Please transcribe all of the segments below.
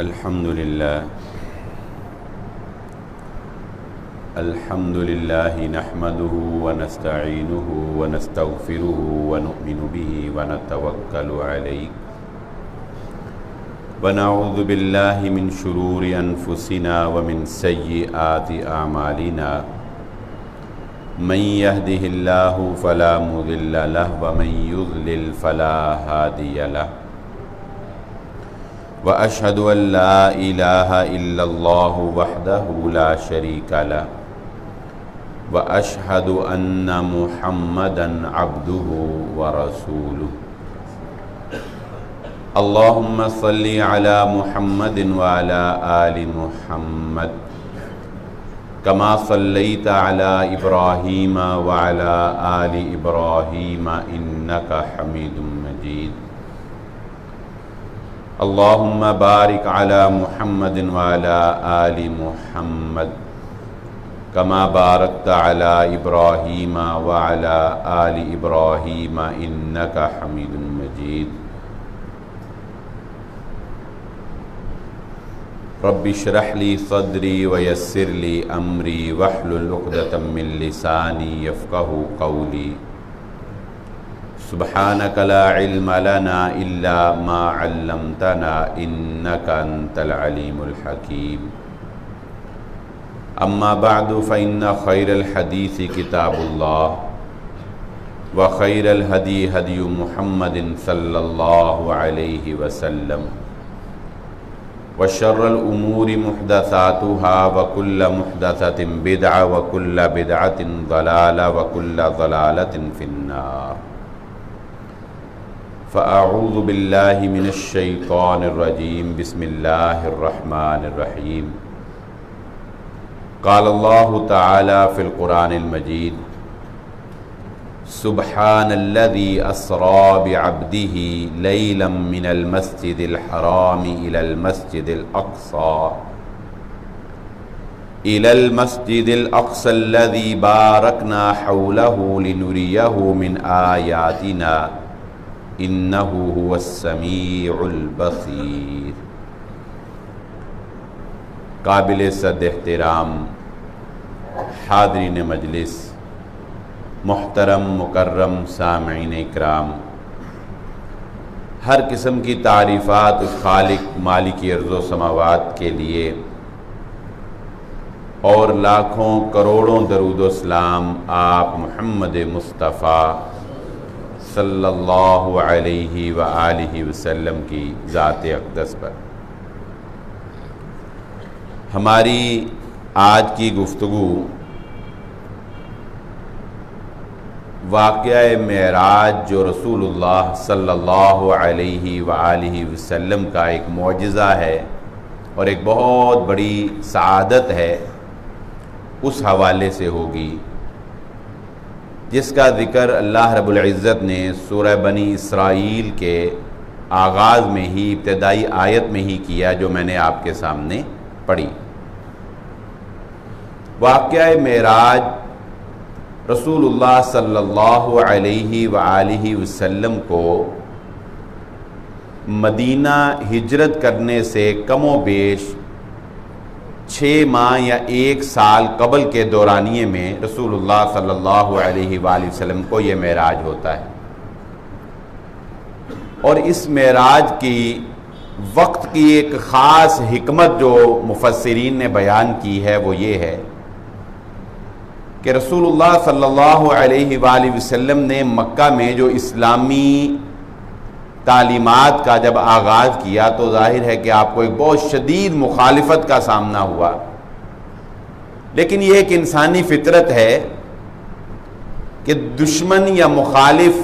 الحمد لله نحمده ونستعينه ونستغفره ونؤمن به ونتوكل عليه ونعوذ بالله من شرور أنفسنا ومن سيئات أعمالنا من يهده الله فلا مضل له ومن يضلل فلا هادي له وأشهد أن لا إله إلا الله وحده لا شريك له وأشهد أن محمدًا عبده ورسوله اللهم صل على محمد وعلى آل محمد كما صليت على إبراهيم وعلى آل إبراهيم إنك حميد مجيد اللهم بارك على محمد وعلى آل محمد كما باركت على إبراهيم وعلى آل إبراهيم إنك حميد مجيد رب اشرح لي صدري ويسر لي أمري واحلل عقدة من لساني يفقهوا قولي سبحانك لا علم لنا إلا ما علمتنا إنك أنت العليم الحكيم أما بعد فإن خير الحديث كتاب الله وخير الهدي هدي محمد صلى الله عليه وسلم وشر الأمور محدثاتها وكل محدثة بدعة وكل بدعة ضلالة وكل ضلالة في النار فأعوذ بالله من الشيطان الرجيم بسم الله الرحمن الرحيم قال الله تعالى في القرآن المجيد سبحان الذي أسرى بعبده ليلا من المسجد الحرام إلى المسجد الأقصى الذي باركنا حوله لنريه من آياتنا إنه هو السميع البصير۔ قابل صد احترام حاضرین مجلس، محترم مکرم سامعین اکرام، ہر قسم کی تعریفات خالق مالک ارض و سماوات کے لیے اور لاکھوں کروڑوں درود و سلام آپ محمد مصطفیٰ صلی اللہ علیہ وآلہ وسلم کی ذات اقدس پر۔ ہماری آج کی گفتگو واقعہ معراج جو رسول اللہ صلی اللہ علیہ وآلہ وسلم کا ایک معجزہ ہے اور ایک بہت بڑی سعادت ہے، اس حوالے سے ہوگی، جس کا ذکر اللہ رب العزت نے سورہ بنی اسرائیل کے آغاز میں ہی، ابتدائی آیت میں ہی کیا، جو میں نے آپ کے سامنے پڑھی۔ واقعہ معراج رسول اللہ صلی اللہ علیہ وآلہ وسلم کو مدینہ ہجرت کرنے سے کم و بیش 6 ماہ یا 1 سال قبل کے دورانیے میں رسول اللہ صلی اللہ علیہ وآلہ وسلم کو یہ معراج ہوتا ہے۔ اور اس معراج کی وقت کی ایک خاص حکمت جو مفسرین نے بیان کی ہے وہ یہ ہے کہ رسول اللہ صلی اللہ علیہ وآلہ وسلم نے مکہ میں جو اسلامی تعلیمات کا جب آغاز کیا تو ظاہر ہے کہ آپ کو ایک بہت شدید مخالفت کا سامنا ہوا، لیکن یہ ایک انسانی فطرت ہے کہ دشمن یا مخالف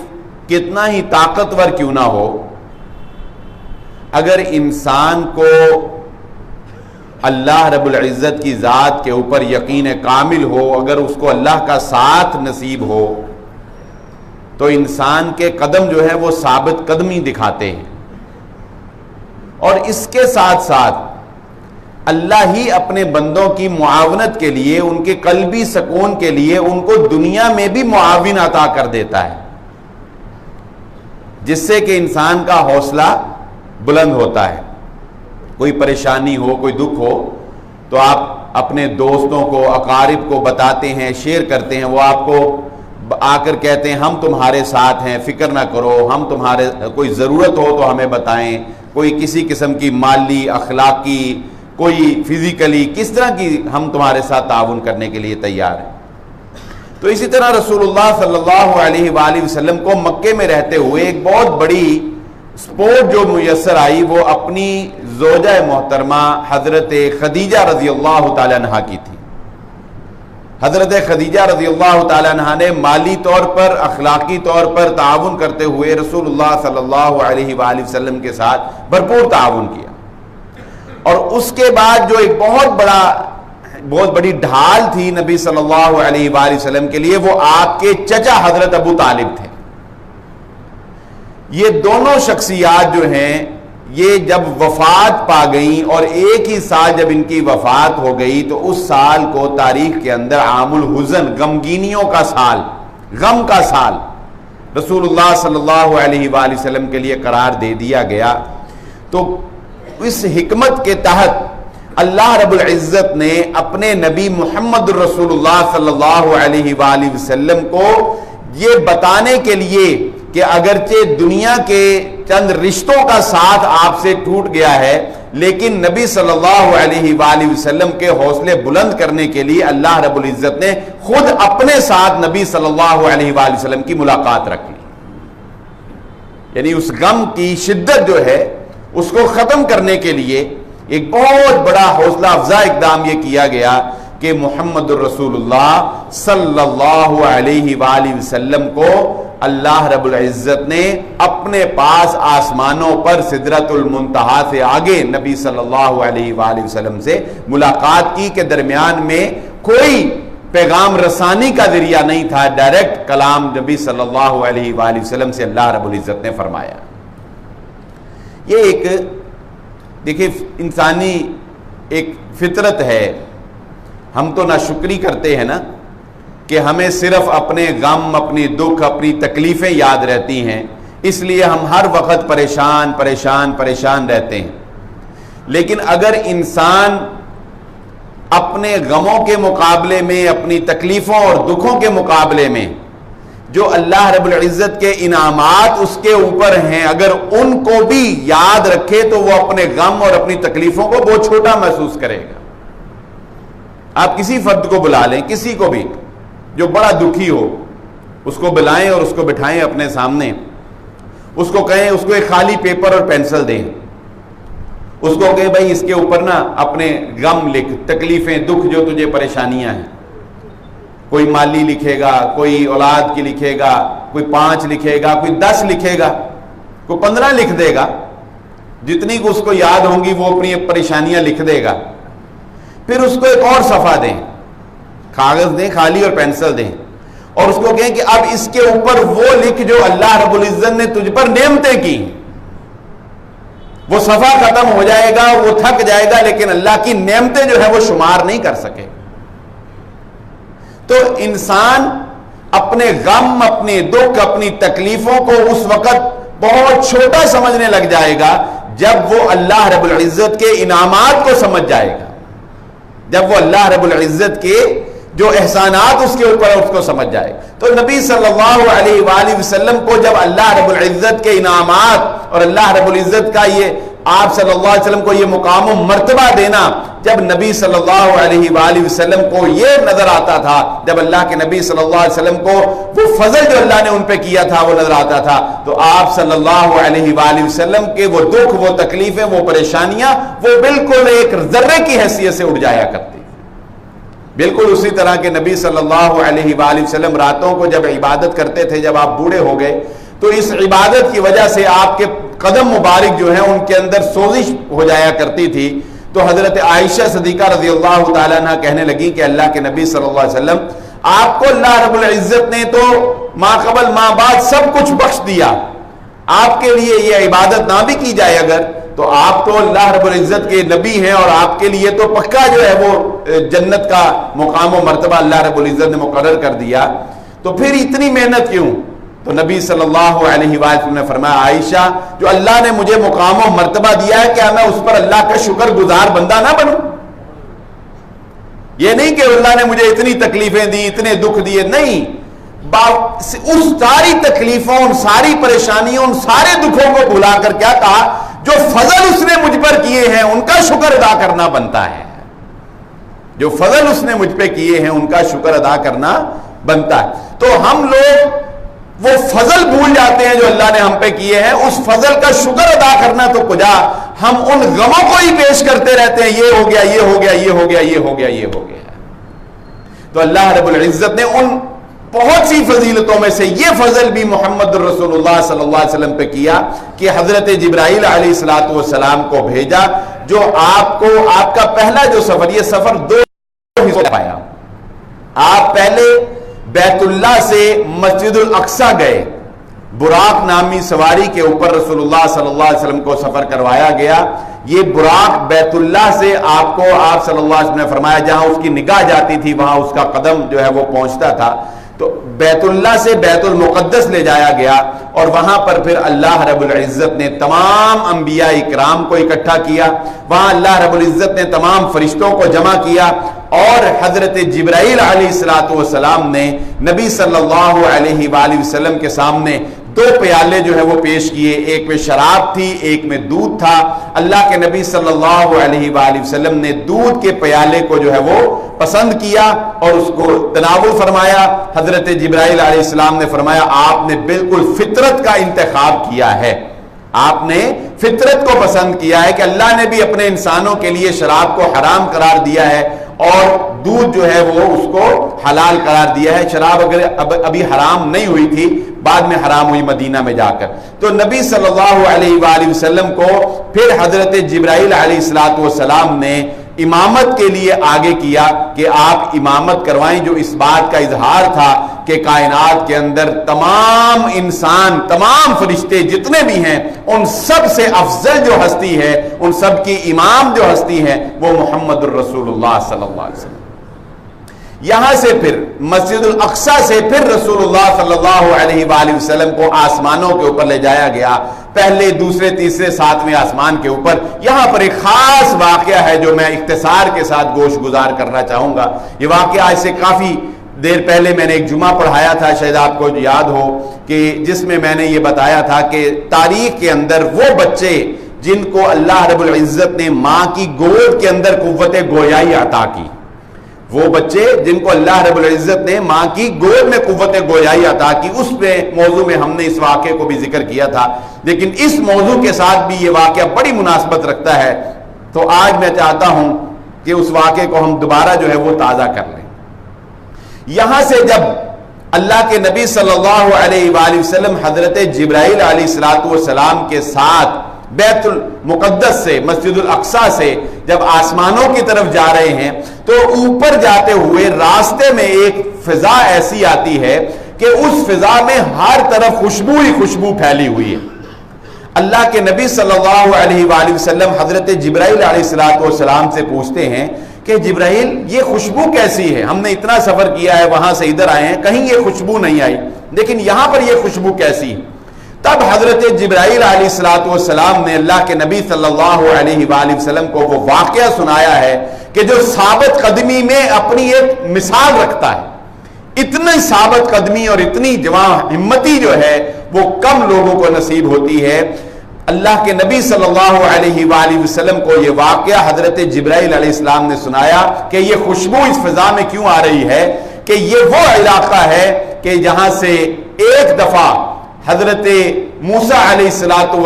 کتنا ہی طاقتور کیوں نہ ہو، اگر انسان کو اللہ رب العزت کی ذات کے اوپر یقین کامل ہو، اگر اس کو اللہ کا ساتھ نصیب ہو، تو انسان کے قدم جو ہے وہ ثابت قدمی دکھاتے ہیں۔ اور اس کے ساتھ ساتھ اللہ ہی اپنے بندوں کی معاونت کے لیے، ان کے قلبی سکون کے لیے ان کو دنیا میں بھی معاون عطا کر دیتا ہے، جس سے کہ انسان کا حوصلہ بلند ہوتا ہے۔ کوئی پریشانی ہو، کوئی دکھ ہو تو آپ اپنے دوستوں کو، اقارب کو بتاتے ہیں، شیئر کرتے ہیں، وہ آپ کو آ کر کہتے ہیں ہم تمہارے ساتھ ہیں، فکر نہ کرو، ہم تمہارے، کوئی ضرورت ہو تو ہمیں بتائیں، کوئی کسی قسم کی مالی، اخلاقی، کوئی فزیکلی، کس طرح کی ہم تمہارے ساتھ تعاون کرنے کے لیے تیار ہیں۔ تو اسی طرح رسول اللہ صلی اللہ علیہ وآلہ وسلم کو مکے میں رہتے ہوئے ایک بہت بڑی سپورٹ جو میسر آئی وہ اپنی زوجہ محترمہ حضرت خدیجہ رضی اللہ تعالیٰ عنہ کی تھی۔ حضرت خدیجہ رضی اللہ تعالیٰ عنہ نے مالی طور پر، اخلاقی طور پر تعاون کرتے ہوئے رسول اللہ صلی اللہ علیہ وآلہ وسلم کے ساتھ بھرپور تعاون کیا، اور اس کے بعد جو ایک بہت بڑی ڈھال تھی نبی صلی اللہ علیہ وآلہ وسلم کے لیے، وہ آپ کے چچا حضرت ابو طالب تھے۔ یہ دونوں شخصیات جو ہیں یہ جب وفات پا گئیں، اور ایک ہی سال جب ان کی وفات ہو گئی، تو اس سال کو تاریخ کے اندر عام الحزن، غمگینیوں کا سال، غم کا سال رسول اللہ صلی اللہ علیہ وآلہ وسلم کے لیے قرار دے دیا گیا۔ تو اس حکمت کے تحت اللہ رب العزت نے اپنے نبی محمد رسول اللہ صلی اللہ علیہ وآلہ وسلم کو یہ بتانے کے لیے کہ اگرچہ دنیا کے چند رشتوں کا ساتھ آپ سے ٹوٹ گیا ہے، لیکن نبی صلی اللہ علیہ وآلہ وسلم کے حوصلے بلند کرنے کے لیے اللہ رب العزت نے خود اپنے ساتھ نبی صلی اللہ علیہ وآلہ وسلم کی ملاقات رکھ لی۔ یعنی اس غم کی شدت جو ہے اس کو ختم کرنے کے لیے ایک بہت بڑا حوصلہ افزا اقدام یہ کیا گیا کہ محمد الرسول اللہ صلی اللہ علیہ وآلہ وسلم کو اللہ رب العزت نے اپنے پاس آسمانوں پر سدرۃ المنتہا سے آگے نبی صلی اللہ علیہ وآلہ وسلم سے ملاقات کی، کہ درمیان میں کوئی پیغام رسانی کا ذریعہ نہیں تھا، ڈائریکٹ کلام نبی صلی اللہ علیہ وآلہ وسلم سے اللہ رب العزت نے فرمایا۔ یہ ایک دیکھیں انسانی ایک فطرت ہے، ہم تو ناشکری کرتے ہیں نا کہ ہمیں صرف اپنے غم، اپنی دکھ، اپنی تکلیفیں یاد رہتی ہیں، اس لیے ہم ہر وقت پریشان پریشان پریشان رہتے ہیں۔ لیکن اگر انسان اپنے غموں کے مقابلے میں، اپنی تکلیفوں اور دکھوں کے مقابلے میں جو اللہ رب العزت کے انعامات اس کے اوپر ہیں، اگر ان کو بھی یاد رکھے تو وہ اپنے غم اور اپنی تکلیفوں کو بہت چھوٹا محسوس کرے گا۔ آپ کسی فرد کو بلا لیں، کسی کو بھی جو بڑا دکھی ہو، اس کو بلائیں اور اس کو بٹھائیں اپنے سامنے، اس کو کہیں، اس کو ایک خالی پیپر اور پینسل دیں، اس کو کہیں بھائی اس کے اوپر نا اپنے غم لکھ، تکلیفیں، دکھ جو تجھے پریشانیاں ہیں۔ کوئی مالی لکھے گا، کوئی اولاد کی لکھے گا، کوئی 5 لکھے گا، کوئی 10 لکھے گا، کوئی 15 لکھ دے گا، جتنی کو اس کو یاد ہوں گی وہ اپنی پریشانیاں لکھ دے گا۔ پھر اس کو ایک اور صفحہ دیں، کاغذ دیں خالی اور پینسل دیں، اور اس کو کہیں کہ اب اس کے اوپر وہ لکھ جو اللہ رب العزت نے تجھ پر نعمتیں کی۔ وہ صفحہ ختم ہو جائے گا، وہ تھک جائے گا، لیکن اللہ کی نعمتیں جو ہے وہ شمار نہیں کر سکے۔ تو انسان اپنے غم، اپنی دکھ، اپنی تکلیفوں کو اس وقت بہت چھوٹا سمجھنے لگ جائے گا جب وہ اللہ رب العزت کے انعامات کو سمجھ جائے گا، جب وہ اللہ رب العزت کے جو احسانات اس کے اوپر ہے اس کو سمجھ جائے۔ تو نبی صلی اللہ علیہ وآلہ وسلم کو جب اللہ رب العزت کے انعامات اور اللہ رب العزت کا یہ آپ صلی اللہ علیہ وسلم کو یہ مقام و مرتبہ دینا، جب نبی صلی اللہ علیہ وآلہ وسلم کو یہ نظر آتا تھا، جب اللہ کے نبی صلی اللہ علیہ وسلم کو وہ فضل جو اللہ نے ان پہ کیا تھا وہ نظر آتا تھا، تو آپ صلی اللہ علیہ وآلہ وسلم کے وہ دکھ، وہ تکلیفیں، وہ پریشانیاں وہ بالکل ایک ذرے کی حیثیت سے اٹھ جایا کرتی۔ بالکل اسی طرح کے نبی صلی اللہ علیہ وآلہ وسلم راتوں کو جب عبادت کرتے تھے، جب آپ بوڑھے ہو گئے تو اس عبادت کی وجہ سے آپ کے قدم مبارک جو ہیں ان کے اندر سوزش ہو جایا کرتی تھی۔ تو حضرت عائشہ صدیقہ رضی اللہ تعالیٰ عنہ کہنے لگی کہ اللہ کے نبی صلی اللہ علیہ وسلم، آپ کو اللہ رب العزت نے تو ما قبل ما بعد سب کچھ بخش دیا، آپ کے لیے یہ عبادت نہ بھی کی جائے اگر، تو آپ تو اللہ رب العزت کے نبی ہیں اور آپ کے لیے تو پکا جو ہے وہ جنت کا مقام و مرتبہ اللہ رب العزت نے مقرر کر دیا، تو پھر اتنی محنت کیوں؟ تو نبی صلی اللہ علیہ وسلم نے فرمایا عائشہ جو اللہ نے مجھے مقام و مرتبہ دیا ہے کیا میں اس پر اللہ کا شکر گزار بندہ نہ بنوں؟ یہ نہیں کہ اللہ نے مجھے اتنی تکلیفیں دی اتنے دکھ دیے، نہیں، اس ساری تکلیفوں ان ساری پریشانیوں ان سارے دکھوں کو بھلا کر کیا کہا جو فضل اس نے مجھ پر کیے ہیں ان کا شکر ادا کرنا بنتا ہے، جو فضل اس نے مجھ پہ کیے ہیں ان کا شکر ادا کرنا بنتا ہے۔ تو ہم لوگ وہ فضل بھول جاتے ہیں جو اللہ نے ہم پہ کیے ہیں، اس فضل کا شکر ادا کرنا تو کجا، ہم ان غموں کو ہی پیش کرتے رہتے ہیں، یہ ہو گیا یہ ہو گیا یہ ہو گیا یہ ہو گیا یہ ہو گیا۔ تو اللہ رب العزت نے ان بہت سی فضیلتوں میں سے یہ فضل بھی محمد رسول اللہ صلی اللہ علیہ وسلم پہ کیا کہ حضرت جبرائیل علیہ السلام کو بھیجا جو آپ کو آپ کا پہلا جو سفر، یہ سفر 2 حصوں میں پایا۔ آپ پہلے بیت اللہ سے مسجد الاقصی گئے، براق نامی سواری کے اوپر رسول اللہ صلی اللہ علیہ وسلم کو سفر کروایا گیا۔ یہ براق بیت اللہ سے آپ کو آپ صلی اللہ علیہ وسلم نے فرمایا جہاں اس کی نگاہ جاتی تھی وہاں اس کا قدم جو ہے وہ پہنچتا تھا، تو بیت اللہ سے بیت المقدس لے جایا گیا اور وہاں پر پھر اللہ رب العزت نے تمام انبیاء اکرام کو اکٹھا کیا، وہاں اللہ رب العزت نے تمام فرشتوں کو جمع کیا اور حضرت جبرائیل علیہ السلام نے نبی صلی اللہ علیہ وآلہ وسلم کے سامنے 2 پیالے جو ہے وہ پیش کیے، ایک میں شراب تھی ایک میں دودھ تھا۔ اللہ کے نبی صلی اللہ علیہ وآلہ وسلم نے دودھ کے پیالے کو جو ہے وہ پسند کیا اور اس کو تناول فرمایا۔ حضرت جبرائیل علیہ السلام نے فرمایا آپ نے بالکل فطرت کا انتخاب کیا ہے، آپ نے فطرت کو پسند کیا ہے کہ اللہ نے بھی اپنے انسانوں کے لیے شراب کو حرام قرار دیا ہے اور دودھ جو ہے وہ اس کو حلال قرار دیا ہے۔ شراب اگر ابھی حرام نہیں ہوئی تھی، بعد میں حرام ہوئی مدینہ میں جا کر۔ تو نبی صلی اللہ علیہ وآلہ وسلم کو پھر حضرت جبرائیل علیہ السلام نے امامت کے لیے آگے کیا کہ آپ امامت کروائیں، جو اس بات کا اظہار تھا کہ کائنات کے اندر تمام انسان تمام فرشتے جتنے بھی ہیں ان سب سے افضل جو ہستی ہے، ان سب کی امام جو ہستی ہے وہ محمد الرسول اللہ صلی اللہ علیہ وسلم۔ یہاں سے پھر مسجد الاقصی سے پھر رسول اللہ صلی اللہ علیہ وآلہ وسلم کو آسمانوں کے اوپر لے جایا گیا، پہلے دوسرے تیسرے ساتویں آسمان کے اوپر۔ یہاں پر ایک خاص واقعہ ہے جو میں اختصار کے ساتھ گوش گزار کرنا چاہوں گا۔ یہ واقعہ آج سے کافی دیر پہلے میں نے ایک جمعہ پڑھایا تھا، شاید آپ کو یاد ہو، کہ جس میں میں نے یہ بتایا تھا کہ تاریخ کے اندر وہ بچے جن کو اللہ رب العزت نے ماں کی گود کے اندر قوت گویائی عطا کی، وہ بچے جن کو اللہ رب العزت نے ماں کی گود میں قوت گویائی عطا کی، اس پہ موضوع میں ہم نے اس واقعے کو بھی ذکر کیا تھا، لیکن اس موضوع کے ساتھ بھی یہ واقعہ بڑی مناسبت رکھتا ہے۔ تو آج میں چاہتا ہوں کہ اس واقعے کو ہم دوبارہ جو ہے وہ تازہ کر لیں۔ یہاں سے جب اللہ کے نبی صلی اللہ علیہ وآلہ وسلم حضرت جبرائیل علیہ السلام کے ساتھ بیت المقدس سے مسجد الاقصی سے جب آسمانوں کی طرف جا رہے ہیں تو اوپر جاتے ہوئے راستے میں ایک فضا ایسی آتی ہے کہ اس فضا میں ہر طرف خوشبو ہی خوشبو پھیلی ہوئی ہے۔ اللہ کے نبی صلی اللہ علیہ وآلہ وسلم حضرت جبرائیل علیہ السلام سے پوچھتے ہیں کہ جبرائیل یہ خوشبو کیسی ہے؟ ہم نے اتنا سفر کیا ہے، وہاں سے ادھر آئے ہیں، کہیں یہ خوشبو نہیں آئی، لیکن یہاں پر یہ خوشبو کیسی؟ تب حضرت جبرائیل علیہ السلام نے اللہ کے نبی صلی اللہ علیہ وآلہ وسلم کو وہ واقعہ سنایا ہے کہ جو ثابت قدمی میں اپنی ایک مثال رکھتا ہے۔ اتنی ثابت قدمی اور اتنی جوان ہمتی جو ہے وہ کم لوگوں کو نصیب ہوتی ہے۔ اللہ کے نبی صلی اللہ علیہ وآلہ وسلم کو یہ واقعہ حضرت جبرائیل علیہ السلام نے سنایا کہ یہ خوشبو اس فضا میں کیوں آ رہی ہے، کہ یہ وہ علاقہ ہے کہ جہاں سے ایک دفعہ حضرت موسیٰ علیہ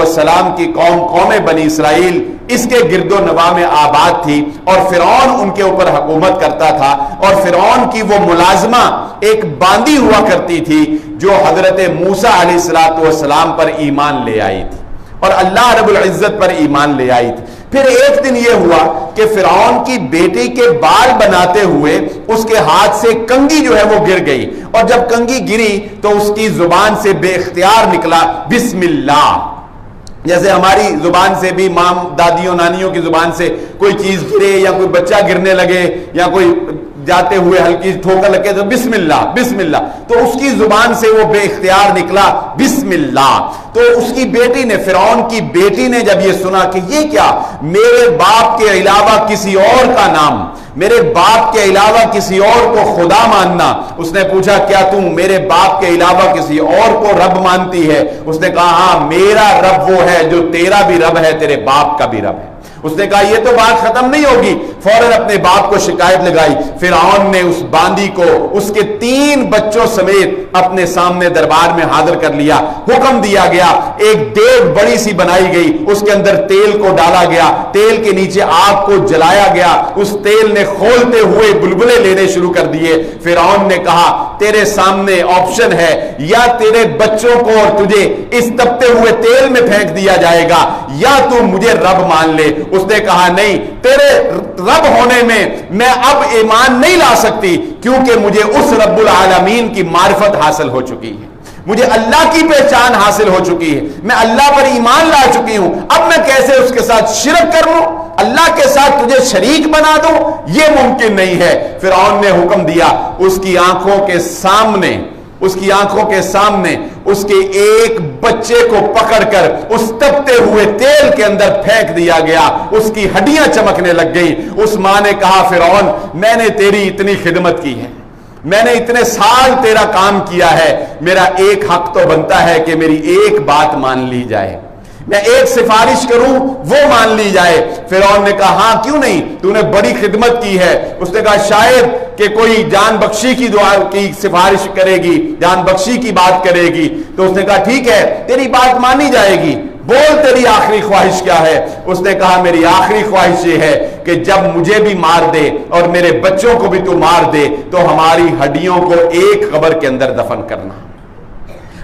السلام کی قوم بنی اسرائیل اس کے گرد و نواح میں آباد تھی اور فرعون ان کے اوپر حکومت کرتا تھا، اور فرعون کی وہ ملازمہ ایک باندی ہوا کرتی تھی جو حضرت موسیٰ علیہ السلام پر ایمان لے آئی تھی اور اللہ رب العزت پر ایمان لے آئی تھی۔ پھر ایک دن یہ ہوا کہ فرعون کی بیٹی کے بال بناتے ہوئے اس کے ہاتھ سے کنگھی جو ہے وہ گر گئی، اور جب کنگھی گری تو اس کی زبان سے بے اختیار نکلا بسم اللہ۔ جیسے ہماری زبان سے بھی ماں دادیوں نانیوں کی زبان سے کوئی چیز گرے یا کوئی بچہ گرنے لگے یا کوئی جاتے ہوئے ہلکی ٹھوکر لگے تو بسم اللہ بسم اللہ، تو اس کی زبان سے وہ بے اختیار نکلا بسم اللہ۔ تو اس کی بیٹی نے، فرعون کی بیٹی نے جب یہ سنا کہ یہ کیا، میرے باپ کے علاوہ کسی اور کا نام، میرے باپ کے علاوہ کسی اور کو خدا ماننا، اس نے پوچھا کیا تم میرے باپ کے علاوہ کسی اور کو رب مانتی ہے؟ اس نے کہا ہاں، میرا رب وہ ہے جو تیرا بھی رب ہے، تیرے باپ کا بھی رب ہے۔ اس نے کہا یہ تو بات ختم نہیں ہوگی، فوراً اپنے باپ کو شکایت لگائی۔ فرعون نے اس باندی کو اس کے 3 بچوں سمیت اپنے سامنے دربار میں حاضر کر لیا۔ حکم دیا گیا، ایک دیگ بڑی سی بنائی گئی، اس کے اندر تیل کو ڈالا گیا، تیل کے نیچے آگ کو جلایا گیا، اس تیل نے کھولتے ہوئے بلبلے لینے شروع کر دیے۔ فرعون نے کہا تیرے سامنے آپشن ہے، یا تیرے بچوں کو اور تجھے اس تپتے ہوئے تیل میں پھینک دیا جائے گا، یا تو مجھے رب مان لے۔ اس نے کہا نہیں، تیرے رب ہونے میں میں اب ایمان نہیں لا سکتی، کیونکہ مجھے اس رب العالمین کی معرفت حاصل ہو چکی ہے، مجھے اللہ کی پہچان حاصل ہو چکی ہے، میں اللہ پر ایمان لا چکی ہوں، اب میں کیسے اس کے ساتھ شرک کر لوں، اللہ کے ساتھ تجھے شریک بنا دوں، یہ ممکن نہیں ہے۔ فرعون نے حکم دیا، اس کی آنکھوں کے سامنے، اس کی آنکھوں کے سامنے اس کے ایک بچے کو پکڑ کر اس تپتے ہوئے تیل کے اندر پھینک دیا گیا، اس کی ہڈیاں چمکنے لگ گئیں۔ اس ماں نے کہا فرعون میں نے تیری اتنی خدمت کی ہے، میں نے اتنے سال تیرا کام کیا ہے، میرا ایک حق تو بنتا ہے کہ میری ایک بات مان لی جائے، میں ایک سفارش کروں وہ مان لی جائے۔ فرعون نے کہا ہاں کیوں نہیں، تو نے بڑی خدمت کی ہے۔ اس نے کہا شاید کہ کوئی جان بخشی کی دعا کی سفارش کرے گی، جان بخشی کی بات کرے گی۔ تو اس نے کہا ٹھیک ہے تیری بات مانی جائے گی، بول تیری آخری خواہش کیا ہے؟ اس نے کہا میری آخری خواہش یہ ہے کہ جب مجھے بھی مار دے اور میرے بچوں کو بھی تو مار دے تو ہماری ہڈیوں کو ایک قبر کے اندر دفن کرنا،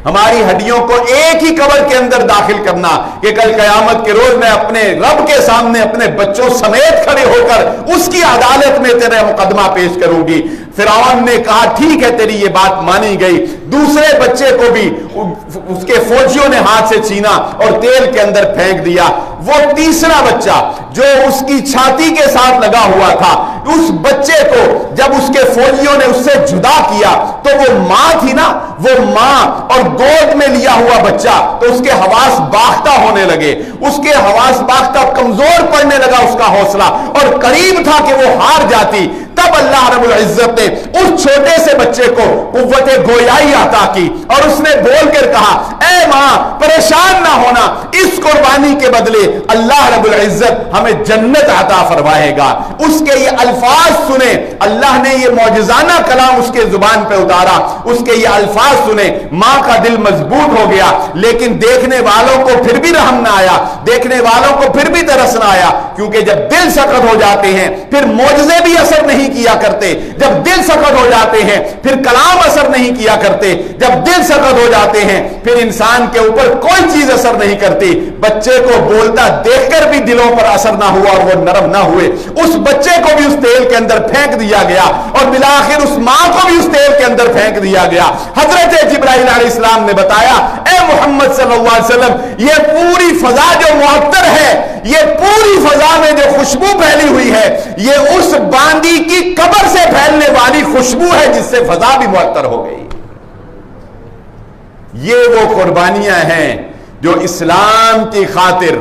ہماری ہڈیوں کو ایک ہی قبر کے اندر داخل کرنا، کہ کل قیامت کے روز میں اپنے رب کے سامنے اپنے بچوں سمیت کھڑے ہو کر اس کی عدالت میں تیرا مقدمہ پیش کروں گی۔ فرعون نے کہا ٹھیک ہے تیری یہ بات مانی گئی۔ دوسرے بچے کو بھی اس کے فوجیوں نے ہاتھ سے چھینا اور تیل کے اندر پھینک دیا۔ وہ تیسرا بچہ جو اس کی چھاتی کے ساتھ لگا ہوا تھا، اس بچے کو جب اس کے فوجیوں نے اس سے جدا کیا تو وہ ماں تھی نا، وہ ماں اور گود میں لیا ہوا بچہ، تو اس کے حواس باختہ ہونے لگے، اس کے حواس باختہ، کمزور پڑنے لگا اس کا حوصلہ، اور قریب تھا کہ وہ ہار جاتی۔ تب اللہ رب العزت نے اس چھوٹے سے بچے کو قوت گویائی عطا کی اور اس نے بول کر کہا اے ماں پریشان نہ ہونا، اس قربانی کے بدلے اللہ رب العزت ہمیں جنت عطا فرمائے گا۔ اس کے یہ الفاظ سنے، اللہ نے یہ معجزانہ کلام اس کے زبان پہ اتارا، اس کے یہ الفاظ سنے، ماں کا دل مضبوط ہو گیا، لیکن دیکھنے والوں کو پھر بھی رحم نہ آیا، دیکھنے والوں کو پھر بھی ترس نہ آیا، کیونکہ جب دل سخت ہو جاتے ہیں پھر معجزے بھی اثر نہیں کیا کرتے، جب دل سخت ہو جاتے ہیں پھر کلام اثر نہیں کیا کرتے، جب دل سخت ہو جاتے ہیں پھر انسان کے اوپر کوئی چیز اثر نہیں کرتی۔ بچے کو بولتا دیکھ کر بھی دلوں پر اثر نہ ہوا اور وہ نرم نہ ہوئے، اس بچے کو بھی اس تیل کے اندر پھینک دیا گیا اور بالآخر اس ماں کو بھی اس تیل کے اندر پھینک دیا گیا۔ حضرت جبرائیل علیہ السلام نے بتایا اے محمد صلی اللہ علیہ وسلم، یہ پوری فضا جو معطر ہے، یہ پوری فضا میں جو خوشبو پھیلی ہوئی ہے، یہ اس باندی کی قبر سے پھیلنے والی خوشبو ہے جس سے فضا بھی معطر ہو گئی۔ یہ وہ قربانیاں ہیں جو اسلام کی خاطر،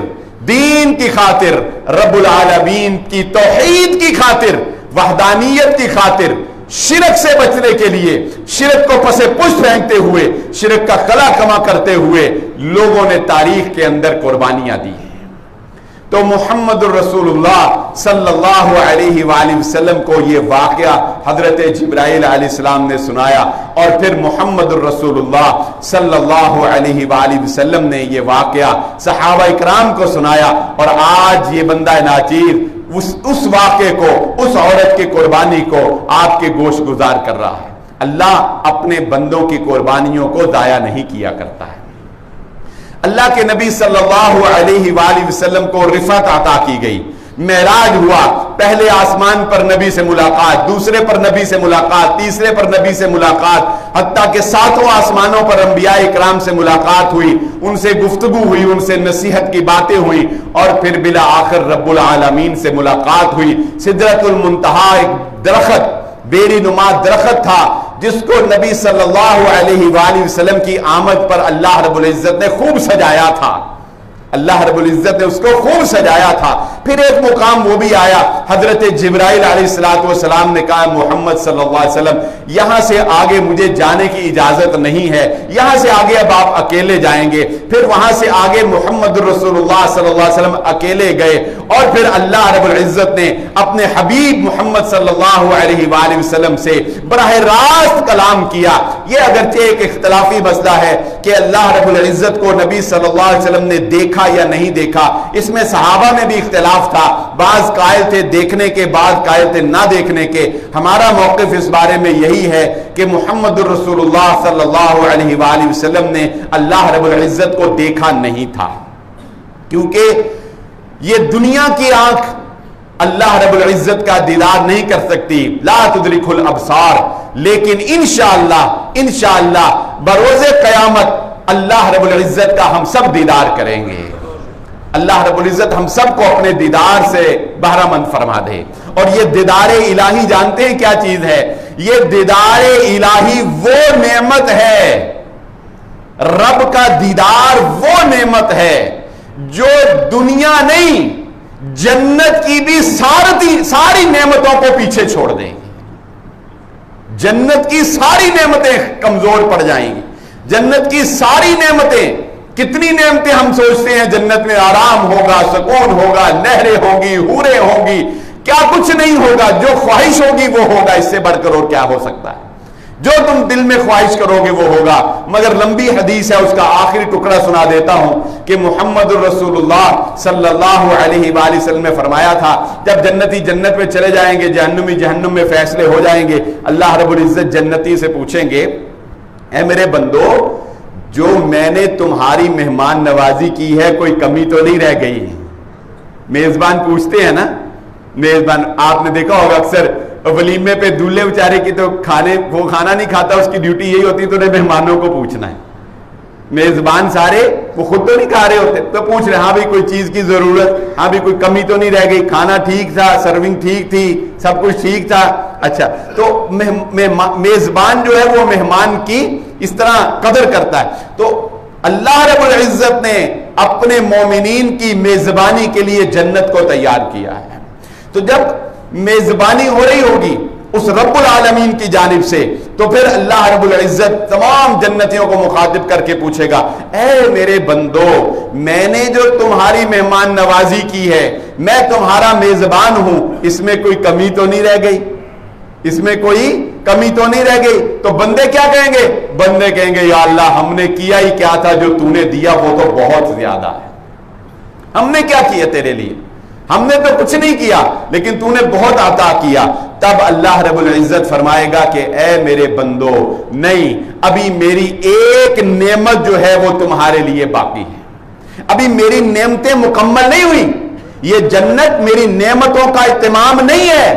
دین کی خاطر، رب العالمین کی توحید کی خاطر، وحدانیت کی خاطر، شرک سے بچنے کے لیے، شرک کو پس پشت پھینکتے ہوئے، شرک کا قلع کما کرتے ہوئے لوگوں نے تاریخ کے اندر قربانیاں دی ہیں۔ تو محمد الرسول اللہ صلی اللہ علیہ وآلہ وسلم کو یہ واقعہ حضرت جبرائیل علیہ السلام نے سنایا، اور پھر محمد الرسول اللہ صلی اللہ علیہ وآلہ وسلم نے یہ واقعہ صحابہ اکرام کو سنایا، اور آج یہ بندہ ناچیر اس واقعے کو، اس عورت کی قربانی کو آپ کے گوش گزار کر رہا ہے۔ اللہ اپنے بندوں کی قربانیوں کو ضائع نہیں کیا کرتا ہے۔ اللہ کے نبی صلی اللہ علیہ وآلہ وسلم کو رفعت عطا کی گئی، معراج ہوا، پہلے آسمان پر نبی سے ملاقات، دوسرے پر نبی سے ملاقات، تیسرے پر نبی سے ملاقات، حتیٰ کہ 7 آسمانوں پر انبیاء اکرام سے ملاقات ہوئی، ان سے گفتگو ہوئی، ان سے نصیحت کی باتیں ہوئی، اور پھر بالآخر رب العالمین سے ملاقات ہوئی۔ سدرۃ المنتہا ایک درخت بیری نما درخت تھا جس کو نبی صلی اللہ علیہ وآلہ وسلم کی آمد پر اللہ رب العزت نے خوب سجایا تھا، اللہ رب العزت نے اس کو خوب سجایا تھا۔ پھر ایک مقام وہ بھی آیا، حضرت جبرائیل علیہ السلام نے کہا محمد صلی اللہ علیہ وسلم یہاں سے آگے مجھے جانے کی اجازت نہیں ہے، یہاں سے آگے اب آپ اکیلے جائیں گے۔ پھر وہاں سے آگے محمد رسول اللہ صلی اللہ علیہ وسلم اکیلے گئے، اور پھر اللہ رب العزت نے اپنے حبیب محمد صلی اللہ علیہ وآلہ وسلم سے براہ راست کلام کیا۔ یہ اگرچہ ایک اختلافی مسئلہ ہے کہ اللہ رب العزت کو نبی صلی اللہ علیہ وسلم نے دیکھا یا نہیں دیکھا، اس میں صحابہ میں بھی اختلاف تھا، بعض قائل تھے دیکھنے کے، بعض قائل تھے نہ دیکھنے کے۔ ہمارا موقف اس بارے میں یہی ہے کہ محمد الرسول اللہ صلی اللہ علیہ وآلہ وسلم نے اللہ رب العزت کو دیکھا نہیں تھا، کیونکہ یہ دنیا کی آنکھ اللہ رب العزت کا دیدار نہیں کر سکتی، لا تدرک الابصار، لیکن انشاءاللہ بروز قیامت اللہ رب العزت کا ہم سب دیدار کریں گے۔ اللہ رب العزت ہم سب کو اپنے دیدار سے بہرہ مند فرما دے۔ اور یہ دیدار الہی جانتے ہیں کیا چیز ہے؟ یہ دیدار الہی وہ نعمت ہے، رب کا دیدار وہ نعمت ہے جو دنیا نہیں جنت کی بھی ساری نعمتوں کو پیچھے چھوڑ دیں گی۔ جنت کی ساری نعمتیں کمزور پڑ جائیں گی، جنت کی ساری نعمتیں، کتنی نعمتیں ہم سوچتے ہیں جنت میں آرام ہوگا، سکون ہوگا، نہریں ہوگی، حوریں ہوگی، کیا کچھ نہیں ہوگا، جو خواہش ہوگی وہ ہوگا، اس سے بڑھ کر اور کیا ہو سکتا ہے؟ جو تم دل میں خواہش کرو گے وہ ہوگا۔ مگر لمبی حدیث ہے، اس کا آخری ٹکڑا سنا دیتا ہوں کہ محمد الرسول اللہ صلی اللہ علیہ وآلہ وسلم نے فرمایا تھا جب جنتی جنت میں چلے جائیں گے، جہنمی جہنم میں فیصلے ہو جائیں گے، اللہ رب العزت جنتی سے پوچھیں گے اے میرے بندو جو میں نے تمہاری مہمان نوازی کی ہے کوئی کمی تو نہیں رہ گئی؟ میزبان پوچھتے ہیں نا، میزبان آپ نے دیکھا ہوگا اکثر ولیمے پہ دولہے بیچارے کی تو وہ کھانا نہیں کھاتا، اس کی ڈیوٹی یہی ہوتی تو انہیں مہمانوں کو پوچھنا ہے۔ میزبان سارے وہ خود تو نہیں کھا رہے ہوتے تو پوچھ رہے ہاں بھی کوئی چیز کی ضرورت، ہاں بھی کوئی کمی تو نہیں رہ گئی، کھانا ٹھیک تھا، سرونگ ٹھیک تھی، سب کچھ ٹھیک تھا۔ اچھا تو میزبان جو ہے وہ مہمان کی اس طرح قدر کرتا ہے۔ تو اللہ رب العزت نے اپنے مومنین کی میزبانی کے لیے جنت کو تیار کیا ہے۔ تو جب میزبانی ہو رہی ہوگی اس رب العالمین کی جانب سے تو پھر اللہ رب العزت تمام جنتیوں کو مخاطب کر کے پوچھے گا اے میرے بندو میں نے جو تمہاری مہمان نوازی کی ہے، میں تمہارا میزبان ہوں، اس میں کوئی کمی تو نہیں رہ گئی؟ اس میں کوئی کمی تو نہیں رہ گئی؟ تو بندے کیا کہیں گے؟ بندے کہیں گے یا اللہ ہم نے کیا ہی کیا تھا، جو تو نے دیا وہ تو بہت زیادہ ہے۔ ہم نے کیا کیا تیرے لیے؟ ہم نے تو کچھ نہیں کیا لیکن تو نے بہت عطا کیا۔ تب اللہ رب العزت فرمائے گا کہ اے میرے بندو نہیں، ابھی میری ایک نعمت جو ہے وہ تمہارے لیے باقی ہے، ابھی میری نعمتیں مکمل نہیں ہوئی، یہ جنت میری نعمتوں کا اتمام نہیں ہے،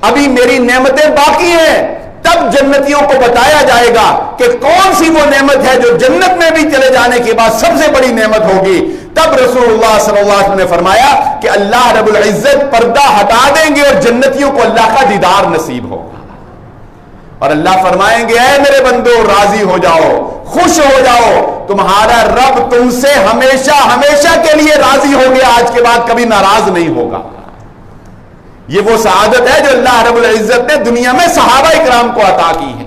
ابھی میری نعمتیں باقی ہیں۔ تب جنتیوں کو بتایا جائے گا کہ کون سی وہ نعمت ہے جو جنت میں بھی چلے جانے کے بعد سب سے بڑی نعمت ہوگی۔ تب رسول اللہ صلی اللہ علیہ وسلم نے فرمایا کہ اللہ رب العزت پردہ ہٹا دیں گے اور جنتیوں کو اللہ کا دیدار نصیب ہوگا، اور اللہ فرمائیں گے اے میرے بندو راضی ہو جاؤ، خوش ہو جاؤ، تمہارا رب تم سے ہمیشہ ہمیشہ کے لیے راضی ہو گیا، آج کے بعد کبھی ناراض نہیں ہوگا۔ یہ وہ سعادت ہے جو اللہ رب العزت نے دنیا میں صحابہ اکرام کو عطا کی ہے،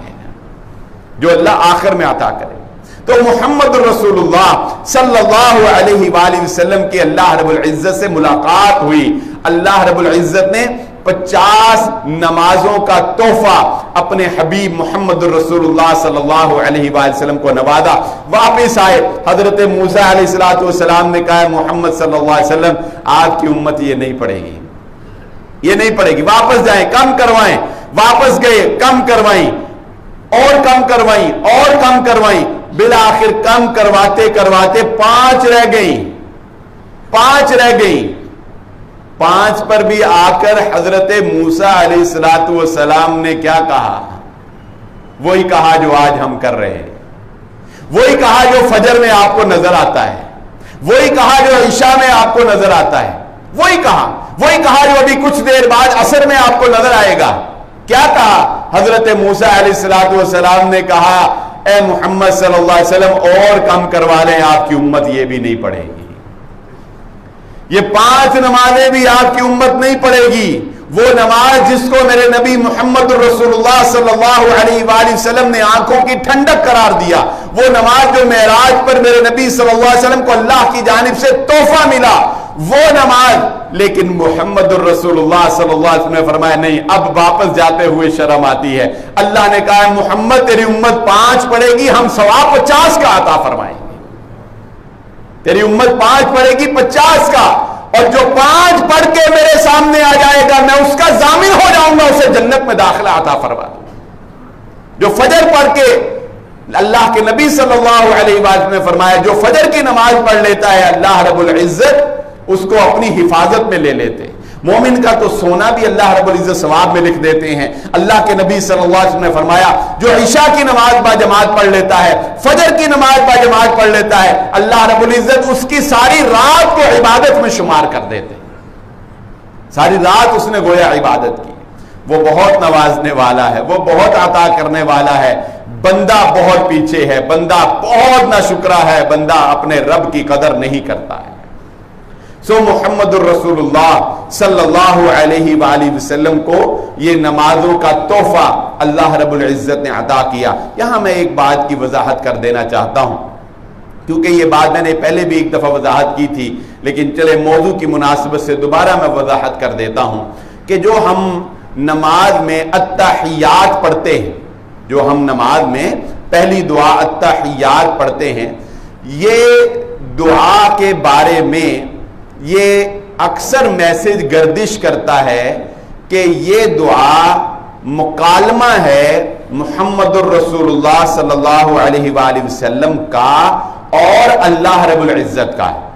جو اللہ آخر میں عطا کرے۔ تو محمد الرسول اللہ صلی اللہ علیہ وآلہ وسلم کی اللہ رب العزت سے ملاقات ہوئی، اللہ رب العزت نے 50 نمازوں کا تحفہ اپنے حبیب محمد الرسول اللہ صلی اللہ علیہ وآلہ وسلم کو نوازا۔ واپس آئے، حضرت موسیٰ علیہ السلام نے کہا محمد صلی اللہ علیہ وسلم آپ کی امت یہ نہیں پڑھے گی، یہ نہیں پڑے گی، واپس جائیں کم کروائیں۔ واپس گئے، کم کروائیں اور کم کروائیں اور کم کروائیں، بالآخر کم کرواتے کرواتے 5 رہ گئیں، 5 رہ گئیں۔ 5 پر بھی آ کر حضرت موسیٰ علیہ السلام نے کیا کہا؟ وہی کہا جو آج ہم کر رہے ہیں، وہی کہا جو فجر میں آپ کو نظر آتا ہے، وہی کہا جو عشاء میں آپ کو نظر آتا ہے، وہی کہا جو ابھی کچھ دیر بعد عصر میں آپ کو نظر آئے گا۔ کیا کہا؟ حضرت موسیٰ علیہ السلام نے کہا اے محمد صلی اللہ علیہ وسلم اور کم کروا لیں، آپ کی امت یہ بھی نہیں پڑھے گی، یہ 5 نمازیں بھی آپ کی امت نہیں پڑھے گی۔ وہ نماز جس کو میرے نبی محمد رسول اللہ صلی اللہ علیہ وآلہ وسلم نے آنکھوں کی ٹھنڈک قرار دیا، وہ نماز جو معراج پر میرے نبی صلی اللہ علیہ وسلم کو اللہ کی جانب سے تحفہ ملا، وہ نماز، لیکن محمد الرسول اللہ صلی اللہ علیہ وسلم نے فرمایا نہیں، اب واپس جاتے ہوئے شرم آتی ہے۔ اللہ نے کہا محمد تیری امت 5 پڑھے گی، ہم ثواب 50 کا عطا فرمائیں گے، تیری امت 5 پڑھے گی 50 کا، اور جو 5 پڑھ کے میرے سامنے آ جائے گا میں اس کا ضامن ہو جاؤں گا، اسے جنت میں داخلہ عطا فرما دوں۔ جو فجر پڑھ کے، اللہ کے نبی صلی اللہ علیہ وسلم نے فرمایا جو فجر کی نماز پڑھ لیتا ہے اللہ رب العزت اس کو اپنی حفاظت میں لے لیتے۔ مومن کا تو سونا بھی اللہ رب العزت ثواب میں لکھ دیتے ہیں۔ اللہ کے نبی صلی اللہ علیہ وسلم نے فرمایا جو عشاء کی نماز با جماعت پڑھ لیتا ہے، فجر کی نماز با جماعت پڑھ لیتا ہے، اللہ رب العزت اس کی ساری رات کو عبادت میں شمار کر دیتے، ساری رات اس نے گویا عبادت کی۔ وہ بہت نوازنے والا ہے، وہ بہت عطا کرنے والا ہے، بندہ بہت پیچھے ہے، بندہ بہت ناشکرا ہے، بندہ اپنے رب کی قدر نہیں کرتا ہے۔ سو محمد الرسول اللہ صلی اللہ علیہ وآلہ وسلم کو یہ نمازوں کا تحفہ اللہ رب العزت نے عطا کیا۔ یہاں میں ایک بات کی وضاحت کر دینا چاہتا ہوں، کیونکہ یہ بات میں نے پہلے بھی ایک دفعہ وضاحت کی تھی، لیکن چلے موضوع کی مناسبت سے دوبارہ میں وضاحت کر دیتا ہوں کہ جو ہم نماز میں التحیات پڑھتے ہیں، جو ہم نماز میں پہلی دعا التحیات پڑھتے ہیں، یہ دعا کے بارے میں یہ اکثر میسج گردش کرتا ہے کہ یہ دعا مکالمہ ہے محمد الرسول اللہ صلی اللہ علیہ وآلہ وسلم کا اور اللہ رب العزت کا ہے۔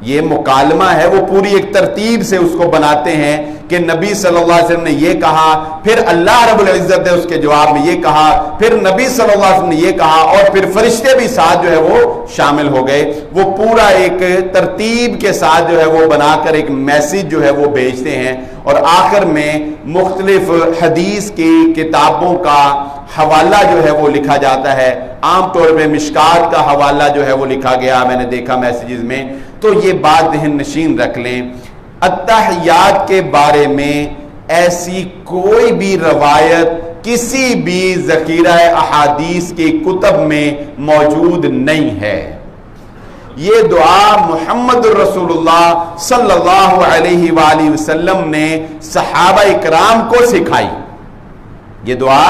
یہ مکالمہ ہے، وہ پوری ایک ترتیب سے اس کو بناتے ہیں کہ نبی صلی اللہ علیہ وسلم نے یہ کہا، پھر اللہ رب العزت نے اس کے جواب میں یہ کہا، پھر نبی صلی اللہ علیہ وسلم نے یہ کہا، اور پھر فرشتے بھی ساتھ جو ہے وہ شامل ہو گئے۔ وہ پورا ایک ترتیب کے ساتھ جو ہے وہ بنا کر ایک میسج جو ہے وہ بھیجتے ہیں، اور آخر میں مختلف حدیث کی کتابوں کا حوالہ جو ہے وہ لکھا جاتا ہے۔ عام طور پہ مشکات کا حوالہ جو ہے وہ لکھا گیا، میں نے دیکھا میسیجز میں۔ تو یہ بات ذہن نشین رکھ لیں، التحیات کے بارے میں ایسی کوئی بھی روایت کسی بھی ذخیرہ احادیث کی کتب میں موجود نہیں ہے۔ یہ دعا محمد الرسول اللہ صلی اللہ علیہ وآلہ وسلم نے صحابہ اکرام کو سکھائی۔ یہ دعا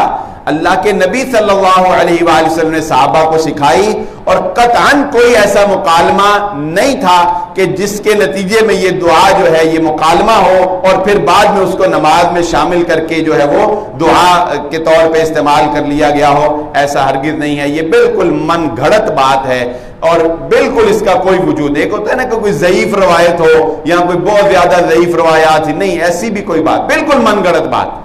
اللہ کے نبی صلی اللہ علیہ وآلہ وسلم نے صحابہ کو سکھائی، اور قطعاً کوئی ایسا مکالمہ نہیں تھا کہ جس کے نتیجے میں یہ دعا جو ہے یہ مکالمہ ہو اور پھر بعد میں اس کو نماز میں شامل کر کے جو ہے وہ دعا کے طور پہ استعمال کر لیا گیا ہو، ایسا ہرگز نہیں ہے۔ یہ بالکل من گھڑت بات ہے، اور بالکل اس کا کوئی وجود، ایک ہوتا ہے نا کہ کوئی ضعیف روایت ہو یا کوئی بہت زیادہ ضعیف روایات ہی نہیں، ایسی بھی کوئی بات، بالکل من گھڑت بات۔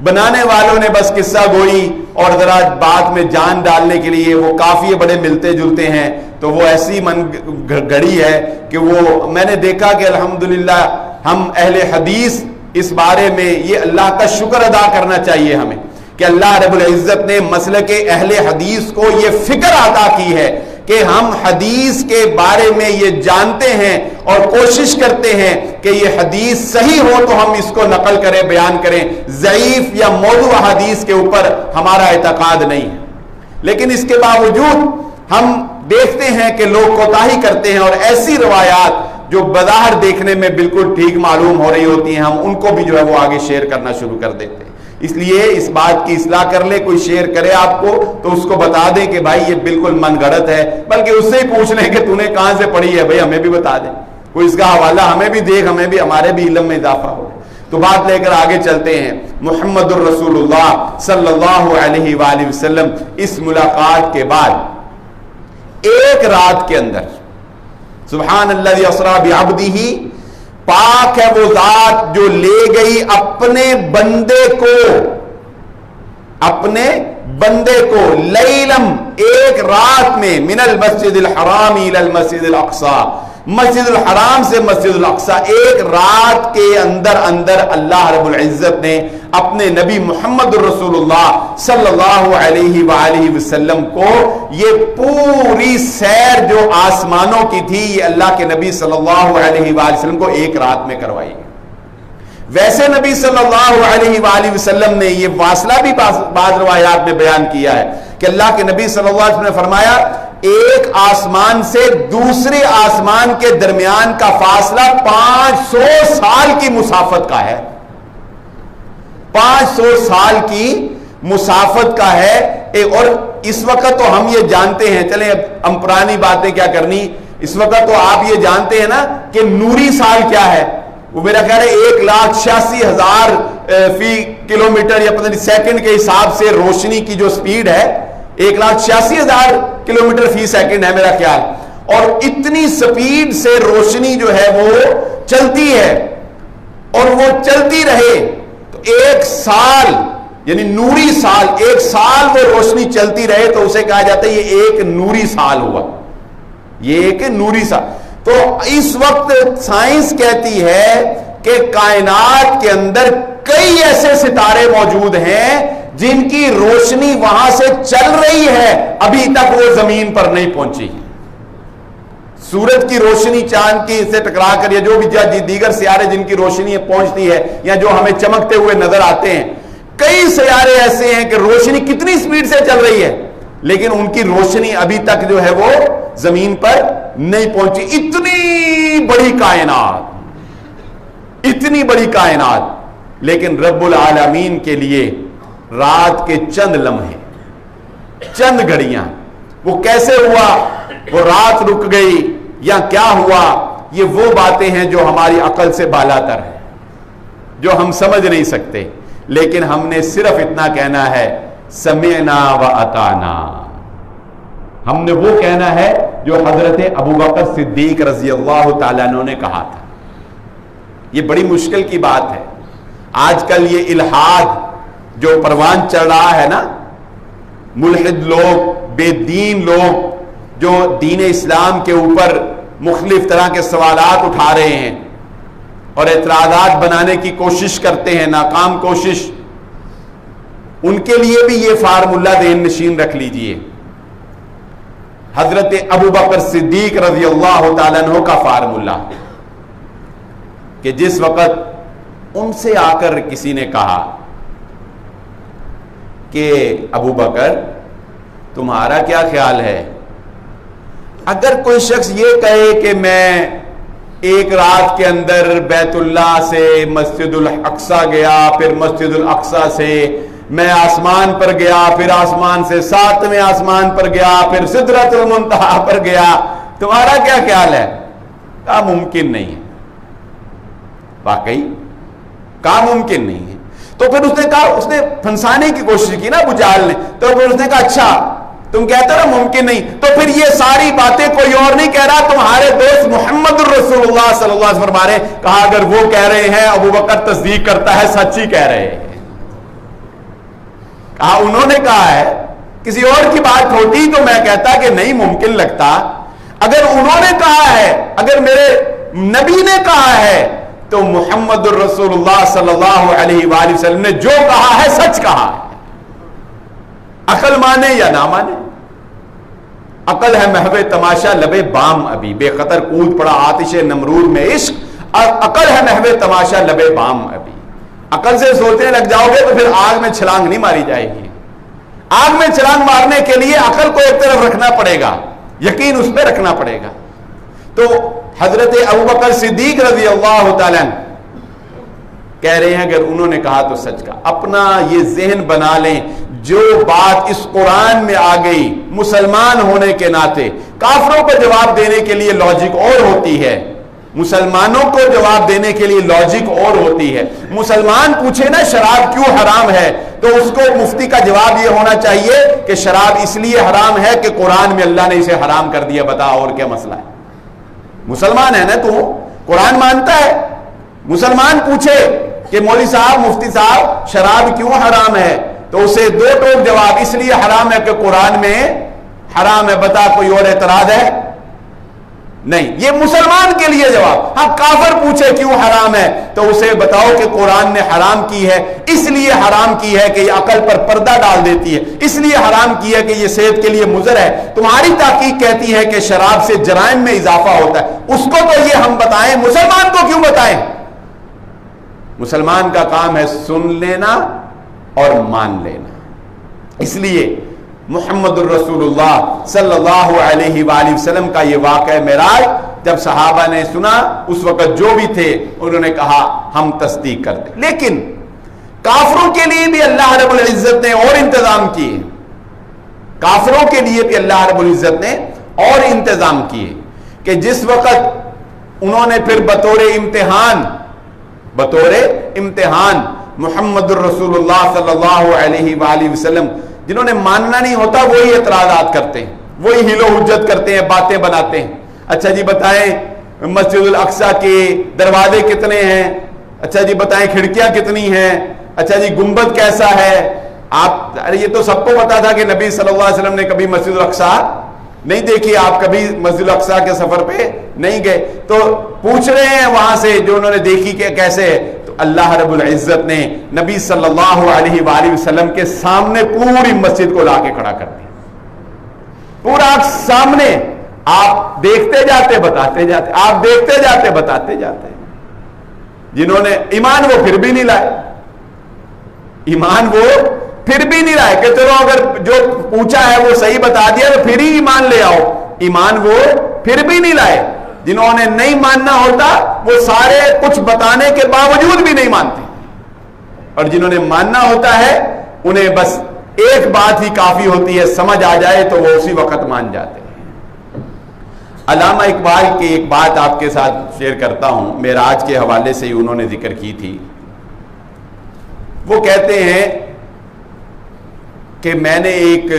بنانے والوں نے بس قصہ گوئی اور ذرا بات میں جان ڈالنے کے لیے، وہ کافی بڑے ملتے جلتے ہیں تو وہ ایسی من گھڑی ہے کہ وہ میں نے دیکھا کہ الحمدللہ ہم اہل حدیث اس بارے میں یہ اللہ کا شکر ادا کرنا چاہیے ہمیں کہ اللہ رب العزت نے مسلک اہل حدیث کو یہ فکر عطا کی ہے کہ ہم حدیث کے بارے میں یہ جانتے ہیں اور کوشش کرتے ہیں کہ یہ حدیث صحیح ہو تو ہم اس کو نقل کریں، بیان کریں، ضعیف یا موضوع حدیث کے اوپر ہمارا اعتقاد نہیں ہے۔ لیکن اس کے باوجود ہم دیکھتے ہیں کہ لوگ کوتاہی کرتے ہیں، اور ایسی روایات جو بظاہر دیکھنے میں بالکل ٹھیک معلوم ہو رہی ہوتی ہیں، ہم ان کو بھی جو ہے وہ آگے شیئر کرنا شروع کر دیتے ہیں۔ اس لیے اس بات کی اصلاح کر لے، کوئی شیئر کرے آپ کو تو اس کو بتا دیں کہ بھائی یہ بالکل من گھڑت ہے، بلکہ اس سے ہی پوچھ لیں کہ تو نے کہاں سے پڑھی ہے، بھائی ہمیں بھی بتا دیں، کوئی اس کا حوالہ ہمیں بھی دیکھ، ہمیں بھی ہمارے بھی علم میں اضافہ ہو۔ تو بات لے کر آگے چلتے ہیں۔ محمد الرسول اللہ صلی اللہ علیہ وآلہ وسلم اس ملاقات کے بعد ایک رات کے اندر، سبحان الذی اسری بعبدہ، پاک ہے وہ ذات جو لے گئی اپنے بندے کو لیلم، ایک رات میں، من المسجد الحرام الى المسجد الاقصی، مسجد الحرام سے مسجد الاقصی، ایک رات کے اندر اللہ رب العزت نے اپنے نبی محمد رسول اللہ صلی اللہ علیہ وآلہ وسلم کو یہ پوری سیر جو آسمانوں کی تھی یہ اللہ کے نبی صلی اللہ علیہ وآلہ وسلم کو ایک رات میں کروائی. ویسے نبی صلی اللہ علیہ وآلہ وسلم نے یہ واصلہ بھی بعض روایات میں بیان کیا ہے کہ اللہ کے نبی صلی اللہ علیہ وسلم نے فرمایا ایک آسمان سے دوسرے آسمان کے درمیان کا فاصلہ 500 سال کی مسافت کا ہے. 500 سال کی مسافت کا ہے. اور اس وقت تو ہم یہ جانتے ہیں, چلیں اب ہم پرانی باتیں کیا کرنی, اس وقت تو آپ یہ جانتے ہیں نا کہ نوری سال کیا ہے. وہ میرا خیال ہے 1,86,000 فی کلومیٹر یا پتہ نہیں سیکنڈ کے حساب سے روشنی کی جو سپیڈ ہے 1,86,000 کلومیٹر فی سیکنڈ ہے میرا خیال. اور اتنی سپیڈ سے روشنی جو ہے وہ چلتی ہے اور وہ چلتی رہے تو ایک سال یعنی نوری سال, ایک سال وہ روشنی چلتی رہے تو اسے کہا جاتا ہے یہ ایک نوری سال ہوا, یہ ایک نوری سال. تو اس وقت سائنس کہتی ہے کہ کائنات کے اندر کئی ایسے ستارے موجود ہیں جن کی روشنی وہاں سے چل رہی ہے, ابھی تک وہ زمین پر نہیں پہنچی. سورج کی روشنی چاند کی سے ٹکرا کر یا جو بھی دیگر سیارے جن کی روشنی پہنچتی ہے یا جو ہمیں چمکتے ہوئے نظر آتے ہیں, کئی سیارے ایسے ہیں کہ روشنی کتنی سپیڈ سے چل رہی ہے لیکن ان کی روشنی ابھی تک جو ہے وہ زمین پر نہیں پہنچی. اتنی بڑی کائنات, اتنی بڑی کائنات, لیکن رب العالمین کے لیے رات کے چند لمحے, چند گھڑیاں, وہ کیسے ہوا, وہ رات رک گئی یا کیا ہوا, یہ وہ باتیں ہیں جو ہماری عقل سے بالاتر ہیں, جو ہم سمجھ نہیں سکتے. لیکن ہم نے صرف اتنا کہنا ہے سمعنا و اطعنا, ہم نے وہ کہنا ہے جو حضرت ابو بکر صدیق رضی اللہ تعالیٰ عنہ نے کہا تھا. یہ بڑی مشکل کی بات ہے. آج کل یہ الحاد جو پروان چل رہا ہے نا, ملحد لوگ, بے دین لوگ جو دین اسلام کے اوپر مختلف طرح کے سوالات اٹھا رہے ہیں اور اعتراضات بنانے کی کوشش کرتے ہیں, ناکام کوشش, ان کے لیے بھی یہ فارمولہ ذہن نشین رکھ لیجئے. حضرت ابو بکر صدیق رضی اللہ تعالیٰ عنہ کا فارمولہ کہ جس وقت ان سے آ کر کسی نے کہا کہ ابو بکر تمہارا کیا خیال ہے, اگر کوئی شخص یہ کہے کہ میں ایک رات کے اندر بیت اللہ سے مسجد الاقصی گیا, پھر مسجد الاقصی سے میں آسمان پر گیا, پھر آسمان سے 7ویں آسمان پر گیا, پھر سدرۃ المنتہا پر گیا, تمہارا کیا خیال ہے؟ کہا ممکن نہیں ہے. واقعی کہا ممکن نہیں ہے. تو پھر اس نے کہا, اس نے پھنسانے کی کوشش کی نا ابو جہل نے, تو پھر اس نے کہا اچھا تم کہتے ہو ممکن نہیں, تو پھر یہ ساری باتیں کوئی اور نہیں کہہ رہا, تمہارے دوست محمد رسول اللہ صلی اللہ علیہ وسلم فرما رہے. کہا اگر وہ کہہ رہے ہیں ابو بکر تصدیق کرتا ہے, سچ ہی کہہ رہے ہیں. کہا انہوں نے کہا ہے, کسی اور کی بات ہوتی تو میں کہتا کہ نہیں ممکن لگتا, اگر انہوں نے کہا ہے, اگر میرے نبی نے کہا ہے تو محمد الرسول اللہ صلی اللہ علیہ وآلہ وسلم نے جو کہا ہے سچ کہا ہے. عقل مانے یا نہ مانے, عقل ہے محو تماشا لبے بام ابھی, بے خطر کود پڑا آتش نمرود میں عشق, عقل ہے محو تماشا لبے بام ابھی. عقل سے سوچنے لگ جاؤ گے تو پھر آگ میں چھلانگ نہیں ماری جائے گی. آگ میں چھلانگ مارنے کے لیے عقل کو ایک طرف رکھنا پڑے گا, یقین اس پہ رکھنا پڑے گا. تو حضرت ابو بکر صدیق رضی اللہ تعالیٰ کہہ رہے ہیں اگر انہوں نے کہا تو سچ کا. اپنا یہ ذہن بنا لیں, جو بات اس قرآن میں آ گئی مسلمان ہونے کے ناطے, کافروں کو جواب دینے کے لیے لاجک اور ہوتی ہے, مسلمانوں کو جواب دینے کے لیے لاجک اور ہوتی ہے. مسلمان پوچھے نا شراب کیوں حرام ہے, تو اس کو مفتی کا جواب یہ ہونا چاہیے کہ شراب اس لیے حرام ہے کہ قرآن میں اللہ نے اسے حرام کر دیا, بتا اور کیا مسئلہ ہے. مسلمان ہے نا تو قرآن مانتا ہے. مسلمان پوچھے کہ مولوی صاحب مفتی صاحب شراب کیوں حرام ہے, تو اسے دو ٹوک جواب, اس لیے حرام ہے کہ قرآن میں حرام ہے, بتا کوئی اور اعتراض ہے؟ نہیں، یہ مسلمان کے لیے جواب۔ ہاں کافر پوچھے کیوں حرام ہے تو اسے بتاؤ کہ قرآن نے حرام کی ہے، اس لیے حرام کی ہے کہ یہ عقل پر پردہ ڈال دیتی ہے، اس لیے حرام کی ہے کہ یہ صحت کے لیے مضر ہے۔ تمہاری تحقیق کہتی ہے کہ شراب سے جرائم میں اضافہ ہوتا ہے، اس کو تو یہ ہم بتائیں، مسلمان کو کیوں بتائیں؟ مسلمان کا کام ہے سن لینا اور مان لینا۔ اس لیے محمد الرسول اللہ صلی اللہ علیہ وآلہ وسلم کا یہ واقعہ معراج جب صحابہ نے سنا، اس وقت جو بھی تھے انہوں نے کہا ہم تصدیق کرتے۔ لیکن کافروں کے لیے بھی اللہ رب العزت نے اور انتظام کیے، کافروں کے لیے بھی اللہ رب العزت نے اور انتظام کیے کہ جس وقت انہوں نے پھر بطور امتحان محمد الرسول اللہ صلی اللہ علیہ وآلہ وسلم، جنہوں نے ماننا نہیں ہوتا وہی اعتراضات کرتے ہیں، وہی حیل و حجت کرتے ہیں، باتیں بناتے ہیں۔ اچھا جی بتائیں مسجد الاقصی کے دروازے کتنے ہیں؟ اچھا جی بتائیں کھڑکیاں کتنی ہیں؟ اچھا جی گنبد کیسا ہے؟ ارے یہ تو سب کو پتا تھا کہ نبی صلی اللہ علیہ وسلم نے کبھی مسجد الاقصی نہیں دیکھی، آپ کبھی مسجد الاقصی کے سفر پہ نہیں گئے، تو پوچھ رہے ہیں وہاں سے جو انہوں نے دیکھی کہ کیسے ہے۔ تو اللہ رب العزت نے نبی صلی اللہ علیہ وآلہ وسلم کے سامنے پوری مسجد کو لا کے کھڑا کر دیا، پورا سامنے، آپ دیکھتے جاتے بتاتے جاتے، آپ دیکھتے جاتے بتاتے جاتے۔ جنہوں نے ایمان وہ پھر بھی نہیں لائے، ایمان وہ پھر بھی نہیں لائے کہ چلو اگر جو پوچھا ہے وہ صحیح بتا دیا تو پھر ہی ایمان لے آؤ، ایمان وہ پھر بھی نہیں لائے۔ جنہوں نے نہیں ماننا ہوتا وہ سارے کچھ بتانے کے باوجود بھی نہیں مانتے، اور جنہوں نے ماننا ہوتا ہے انہیں بس ایک بات ہی کافی ہوتی ہے، سمجھ آ جائے تو وہ اسی وقت مان جاتے ہیں۔ علامہ اقبال کی ایک بات آپ کے ساتھ شیئر کرتا ہوں، معراج کے حوالے سے ہی انہوں نے ذکر کی تھی۔ وہ کہتے ہیں کہ میں نے ایک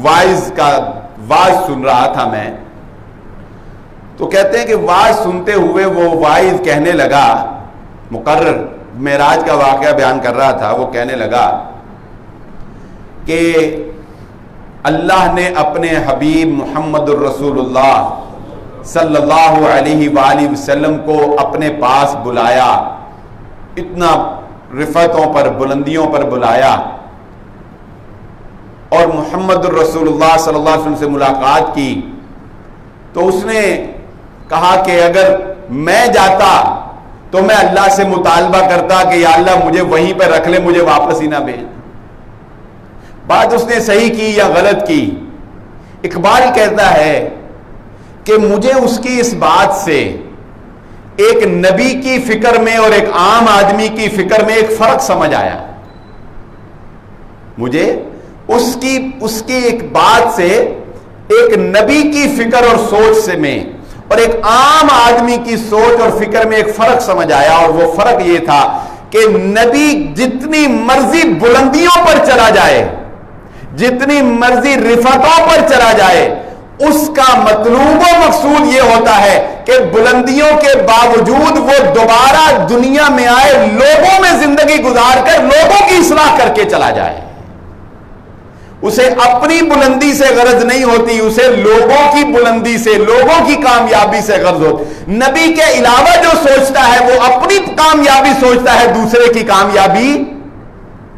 واعظ سن رہا تھا میں، تو کہتے ہیں کہ واعظ سنتے ہوئے وہ واعظ کہنے لگا، مقرر معراج کا واقعہ بیان کر رہا تھا، وہ کہنے لگا کہ اللہ نے اپنے حبیب محمد الرسول اللہ صلی اللہ علیہ وآلہ وسلم کو اپنے پاس بلایا، اتنا رفعتوں پر بلندیوں پر بلایا، اور محمد الرسول اللہ صلی اللہ علیہ وسلم سے ملاقات کی تو اس نے کہا کہ اگر میں جاتا تو میں اللہ سے مطالبہ کرتا کہ یا اللہ مجھے وہیں پہ رکھ لے، مجھے واپس ہی نہ بھیج۔ بات اس نے صحیح کی یا غلط کی؟ اقبال کہتا ہے کہ مجھے اس کی اس بات سے ایک نبی کی فکر میں اور ایک عام آدمی کی فکر میں ایک فرق سمجھ آیا۔ مجھے اس کی ایک بات سے ایک نبی کی فکر اور سوچ سے میں اور ایک عام آدمی کی سوچ اور فکر میں ایک فرق سمجھ آیا، اور وہ فرق یہ تھا کہ نبی جتنی مرضی بلندیوں پر چلا جائے، جتنی مرضی رفعتوں پر چلا جائے، اس کا مطلوب و مقصود یہ ہوتا ہے کہ بلندیوں کے باوجود وہ دوبارہ دنیا میں آئے، لوگوں میں زندگی گزار کر لوگوں کی اصلاح کر کے چلا جائے۔ اسے اپنی بلندی سے غرض نہیں ہوتی، اسے لوگوں کی بلندی سے، لوگوں کی کامیابی سے غرض ہوتی۔ نبی کے علاوہ جو سوچتا ہے وہ اپنی کامیابی سوچتا ہے، دوسرے کی کامیابی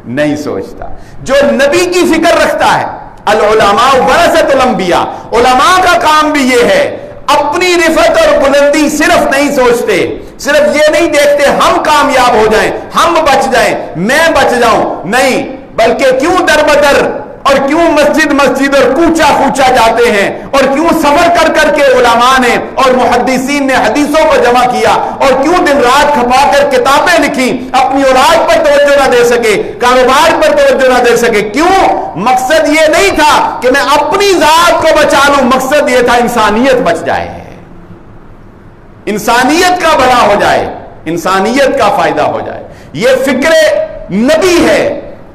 نہیں سوچتا۔ جو نبی کی فکر رکھتا ہے، العلماء ورثۃ الانبیاء، علماء کا کام بھی یہ ہے، اپنی رفعت اور بلندی صرف نہیں سوچتے، صرف یہ نہیں دیکھتے ہم کامیاب ہو جائیں، ہم بچ جائیں، میں بچ جاؤں، نہیں، بلکہ کیوں در بدر اور کیوں مسجد اور کوچا کوچا جاتے ہیں، اور کیوں سفر کر کر کے علماء نے اور محدثین نے حدیثوں کو جمع کیا، اور کیوں دن رات کھپا کر کتابیں لکھی، اپنی اولاد پر توجہ نہ دے سکے، کاروبار پر توجہ نہ دے سکے، کیوں؟ مقصد یہ نہیں تھا کہ میں اپنی ذات کو بچا لوں، مقصد یہ تھا انسانیت بچ جائے، انسانیت کا بھلا ہو جائے، انسانیت کا فائدہ ہو جائے۔ یہ فکر نبی ہے،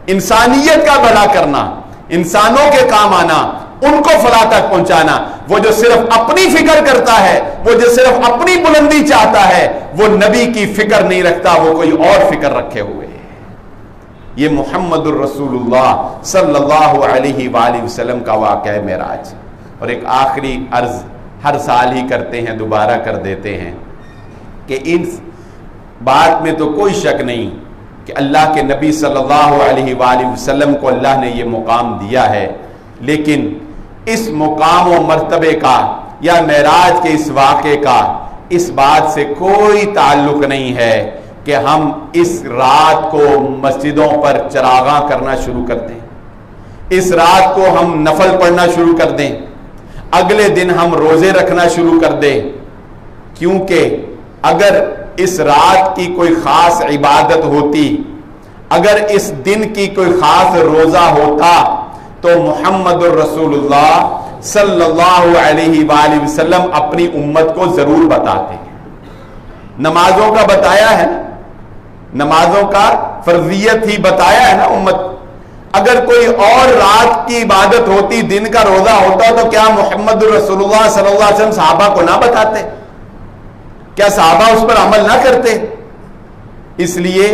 انسانیت کا بھلا کرنا، انسانوں کے کام آنا، ان کو فلاح تک پہنچانا۔ وہ جو صرف اپنی فکر کرتا ہے، وہ جو صرف اپنی بلندی چاہتا ہے، وہ نبی کی فکر نہیں رکھتا، وہ کوئی اور فکر رکھے ہوئے ہے۔ یہ محمد الرسول اللہ صلی اللہ علیہ وآلہ وسلم کا واقعہ معراج۔ اور ایک آخری عرض ہر سال ہی کرتے ہیں، دوبارہ کر دیتے ہیں کہ ان بات میں تو کوئی شک نہیں کہ اللہ کے نبی صلی اللہ علیہ وآلہ وسلم کو اللہ نے یہ مقام دیا ہے، لیکن اس مقام و مرتبے کا یا معراج کے اس واقعے کا اس بات سے کوئی تعلق نہیں ہے کہ ہم اس رات کو مسجدوں پر چراغاں کرنا شروع کر دیں، اس رات کو ہم نفل پڑھنا شروع کر دیں، اگلے دن ہم روزے رکھنا شروع کر دیں، کیونکہ اگر اس رات کی کوئی خاص عبادت ہوتی، اگر اس دن کی کوئی خاص روزہ ہوتا تو محمد الرسول اللہ صلی اللہ علیہ وآلہ وسلم اپنی امت کو ضرور بتاتے ہیں۔ نمازوں کا بتایا ہے، نمازوں کا فرضیت ہی بتایا ہے نا امت۔ اگر کوئی اور رات کی عبادت ہوتی، دن کا روزہ ہوتا، تو کیا محمد الرسول اللہ صلی اللہ علیہ وسلم صحابہ کو نہ بتاتے؟ کیا صحابہ اس پر عمل نہ کرتے؟ اس لیے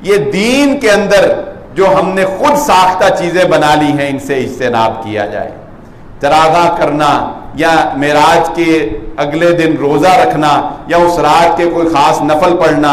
یہ دین کے اندر جو ہم نے خود ساختہ چیزیں بنا لی ہیں، ان سے اجتناب کیا جائے۔ چراغاں کرنا یا معراج کے اگلے دن روزہ رکھنا یا اس رات کے کوئی خاص نفل پڑھنا،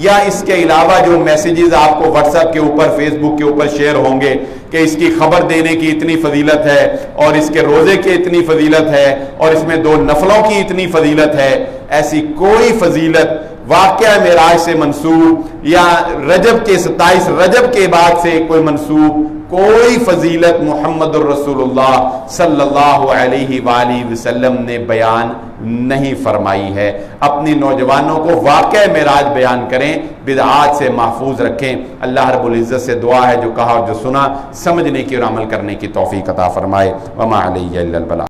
یا اس کے علاوہ جو میسیجز آپ کو واٹس ایپ کے اوپر، فیس بک کے اوپر شیئر ہوں گے کہ اس کی خبر دینے کی اتنی فضیلت ہے اور اس کے روزے کی اتنی فضیلت ہے اور اس میں 2 نفلوں کی اتنی فضیلت ہے، ایسی کوئی فضیلت واقعہ معراج سے منسوب یا رجب کے 27 رجب کے بعد سے کوئی منسوب کوئی فضیلت محمد الرسول اللہ صلی اللہ علیہ وآلہ وسلم نے بیان نہیں فرمائی ہے۔ اپنی نوجوانوں کو واقعہ معراج بیان کریں، بدعات سے محفوظ رکھیں۔ اللہ رب العزت سے دعا ہے جو کہا اور جو سنا سمجھنے کی اور عمل کرنے کی توفیق عطا فرمائے۔ وما علیہ الا البلاغ۔